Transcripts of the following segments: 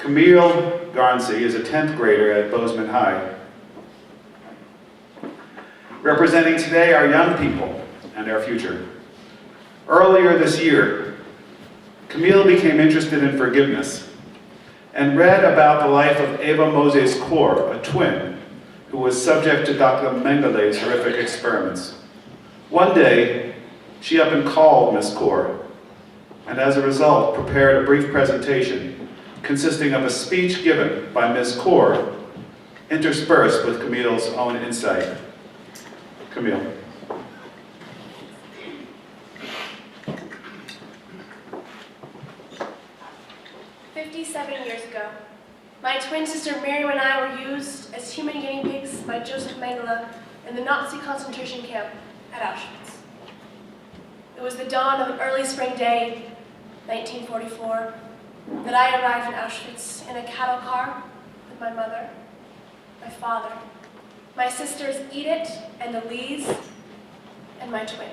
Camille Garnsey is a 10th grader at Bozeman High. Representing today our young people and our future. Earlier this year, Camille became interested in forgiveness and read about the life of Eva Mozes Kor, a twin who was subject to Dr. Mengelé's horrific experiments. One day, she up and called Miss Kor, and as a result, prepared a brief presentation consisting of a speech given by Miss Kor, interspersed with Camille's own insight. Camille. "57 years ago, my twin sister Miriam and I were used as human guinea pigs by Joseph Mengele in the Nazi concentration camp at Auschwitz. It was the dawn of an early spring day, 1944, that I arrived in Auschwitz in a cattle car with my mother, my father, my sisters Edith and Elise, and my twin,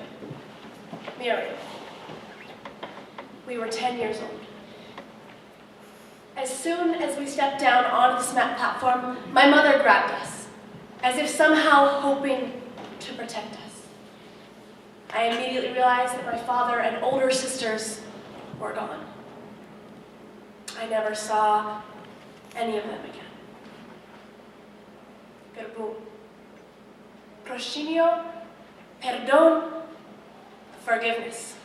Miriam. We were 10 years old. As soon as we stepped down onto the cement platform, my mother grabbed us, as if somehow hoping to protect us. I immediately realized that my father and older sisters were gone. I never saw any of them again. Verbo. Proscinio, perdón, forgiveness.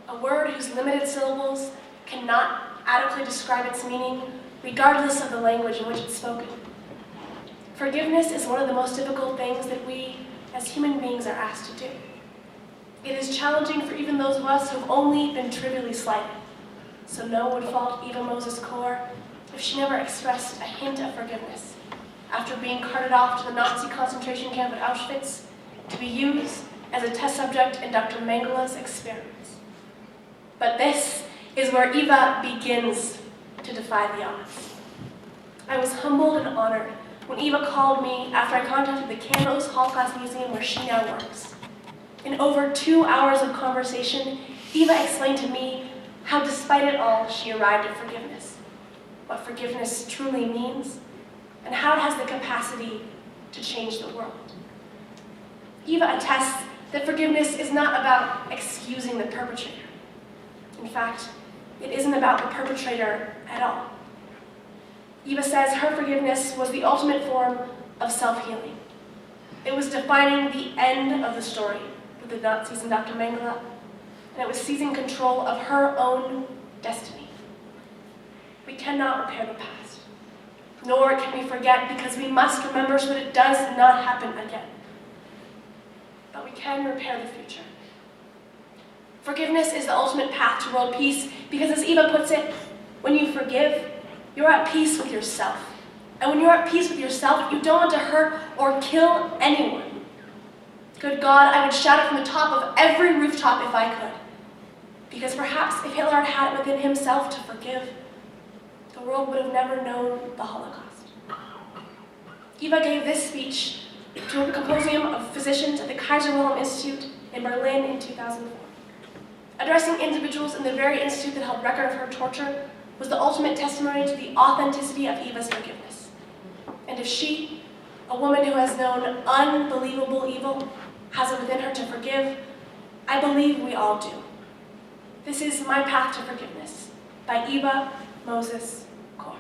A word whose limited syllables cannot adequately describe its meaning, regardless of the language in which it's spoken. Forgiveness is one of the most difficult things that we, as human beings, are asked to do. It is challenging for even those of us who have only been trivially slighted. So no one would fault Eva Mozes Kor if she never expressed a hint of forgiveness after being carted off to the Nazi concentration camp at Auschwitz to be used as a test subject in Dr. Mengelé's experiments. But this is where Eva begins to defy the odds. I was humbled and honored when Eva called me after I contacted the Camille Holocaust Museum where she now works. In over 2 hours of conversation, Eva explained to me how, despite it all, she arrived at forgiveness, what forgiveness truly means, and how it has the capacity to change the world. Eva attests that forgiveness is not about excusing the perpetrator. In fact, it isn't about the perpetrator at all. Eva says her forgiveness was the ultimate form of self-healing. It was defining the end of the story with the Nazis and Dr. Mengele, and it was seizing control of her own destiny. We cannot repair the past, nor can we forget, because we must remember so that it does not happen again. But we can repair the future. Forgiveness is the ultimate path to world peace because, as Eva puts it, when you forgive, you're at peace with yourself. And when you're at peace with yourself, you don't want to hurt or kill anyone. Good God, I would shout it from the top of every rooftop if I could. Because perhaps if Hitler had had it within himself to forgive, the world would have never known the Holocaust. Eva gave this speech to a symposium of physicians at the Kaiser Wilhelm Institute in Berlin in 2004. Addressing individuals in the very institute that held record of her torture was the ultimate testimony to the authenticity of Eva's forgiveness. And if she, a woman who has known unbelievable evil, has it within her to forgive, I believe we all do. This is My Path to Forgiveness by Eva Mozes Kor.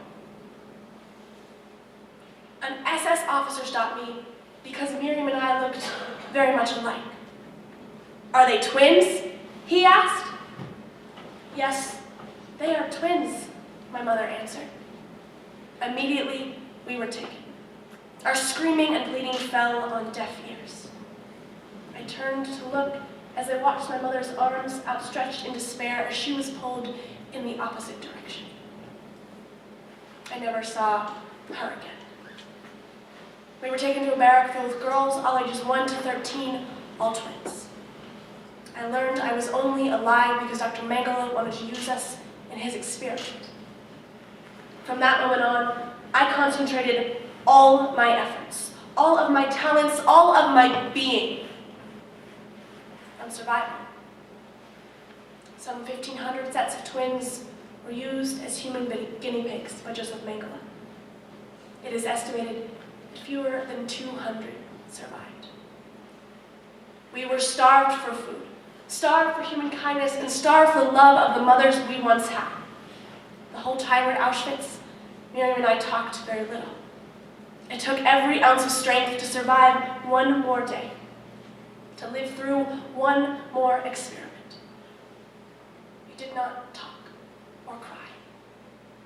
An SS officer stopped me because Miriam and I looked very much alike. "Are they twins?" he asked. "Yes, they are twins," my mother answered. Immediately, we were taken. Our screaming and bleeding fell on deaf ears. I turned to look as I watched my mother's arms outstretched in despair as she was pulled in the opposite direction. I never saw her again. We were taken to a barrack filled with girls, all ages 1 to 13, all twins. I learned I was only alive because Dr. Mengele wanted to use us in his experiment. From that moment on, I concentrated all my efforts, all of my talents, all of my being on survival. Some 1,500 sets of twins were used as human guinea pigs by Joseph Mengele. It is estimated that fewer than 200 survived. We were starved for food, starved for human kindness, and starved for the love of the mothers we once had. The whole time we're at Auschwitz, Miriam and I talked very little. It took every ounce of strength to survive one more day, to live through one more experiment. We did not talk or cry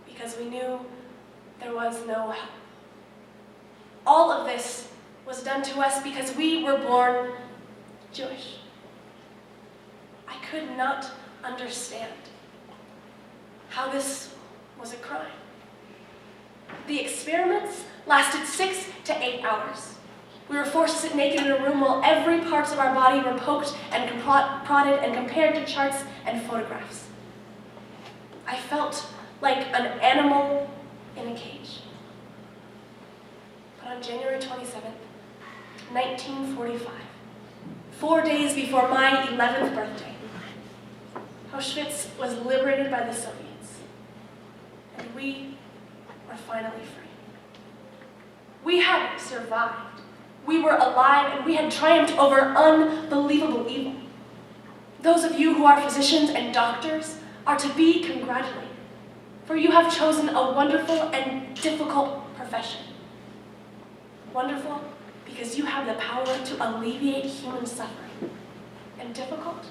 because we knew there was no help. All of this was done to us because we were born Jewish. I could not understand how this was a crime. The experiments lasted 6 to 8 hours. We were forced to sit naked in a room while every part of our body were poked and prodded and compared to charts and photographs. I felt like an animal in a cage. But on January 27th, 1945, 4 days before my 11th birthday, Auschwitz was liberated by the Soviets, and we were finally free. We had survived. We were alive, and we had triumphed over unbelievable evil. Those of you who are physicians and doctors are to be congratulated, for you have chosen a wonderful and difficult profession. Wonderful because you have the power to alleviate human suffering, and difficult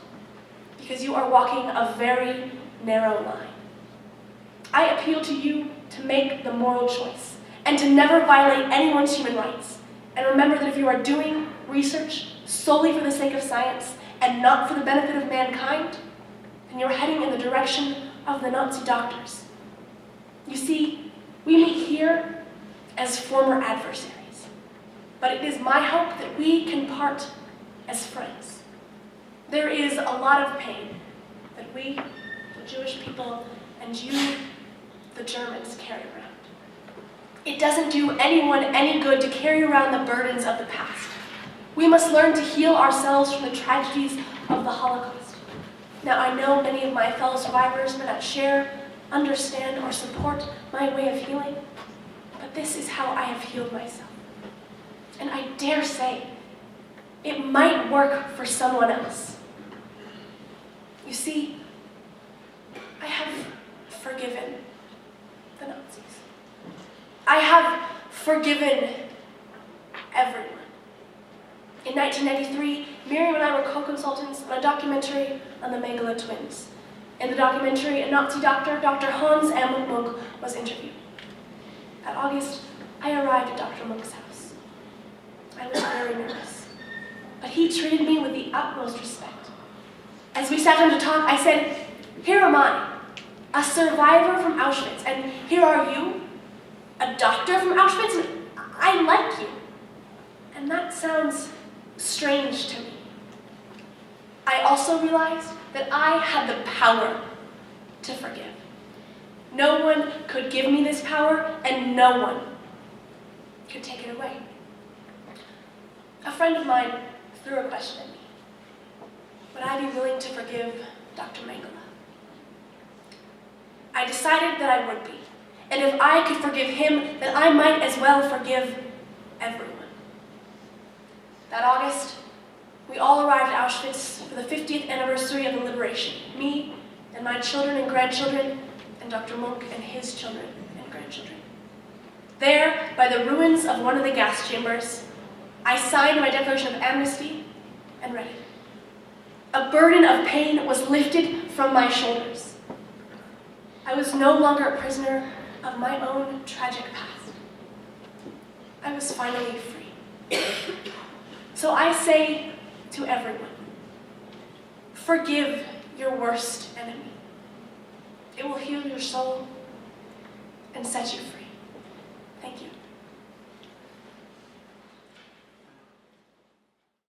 because you are walking a very narrow line. I appeal to you to make the moral choice and to never violate anyone's human rights. And remember that if you are doing research solely for the sake of science and not for the benefit of mankind, then you're heading in the direction of the Nazi doctors. You see, we meet here as former adversaries, but it is my hope that we can part as friends. There is a lot of pain that we, the Jewish people, and you, the Germans, carry around. It doesn't do anyone any good to carry around the burdens of the past. We must learn to heal ourselves from the tragedies of the Holocaust. Now, I know many of my fellow survivors may not share, understand, or support my way of healing, but this is how I have healed myself. And I dare say, it might work for someone else. You see, I have forgiven the Nazis. I have forgiven everyone. In 1993, Miriam and I were co-consultants on a documentary on the Mengele twins. In the documentary, a Nazi doctor, Dr. Hans M. Munch, was interviewed. That August, I arrived at Dr. Munch's house. I was very nervous, but he treated me with the utmost respect. As we sat down to talk, I said, "Here am I, a survivor from Auschwitz, and here are you, a doctor from Auschwitz, and I like you." And that sounds strange to me. I also realized that I had the power to forgive. No one could give me this power, and no one could take it away. A friend of mine threw a question at me. Would I be willing to forgive Dr. Mengele? I decided that I would be. And if I could forgive him, then I might as well forgive everyone. That August, we all arrived at Auschwitz for the 50th anniversary of the liberation. Me and my children and grandchildren, and Dr. Munch and his children and grandchildren. There, by the ruins of one of the gas chambers, I signed my declaration of amnesty and read it. A burden of pain was lifted from my shoulders. I was no longer a prisoner of my own tragic past. I was finally free. So I say to everyone, forgive your worst enemy. It will heal your soul and set you free. Thank you.